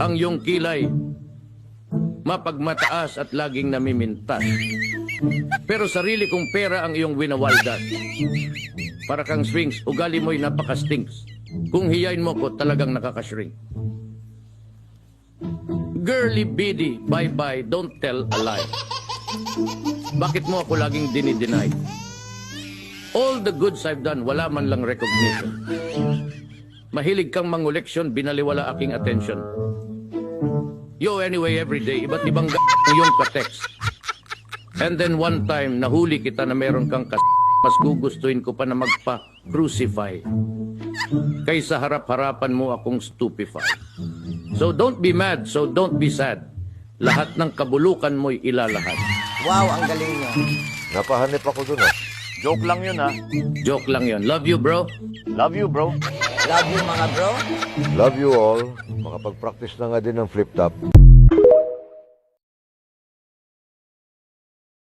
ang iyong kilay, mapagmataas at laging namimintas. Pero sarili kong pera ang iyong winawaldas. Para kang swings, ugali mo'y napaka-stinks. Kung hiyain mo ko, talagang nakakashrink. Girly biddy, bye-bye, don't tell a lie. Bakit mo ako laging dinideny? All the goods I've done, wala man lang recognition. Mahilig kang manguleksyon, binaliwala aking attention. Yo, anyway, everyday, iba't ibang yung ka-text. And then one time, nahuli kita na meron kang mas gugustuhin ko pa na magpa-crucify. Kaysa harap-harapan mo akong stupefy. So don't be mad, so don't be sad. Lahat ng kabulukan mo'y ilalahad. Wow, ang galing niyo. Napahanip ako dun ah. Joke lang yun, ha? Joke lang yon. Love you, bro. Love you, bro. Love you mga bro. Love you all. Makapag-practice na nga din ng flip top.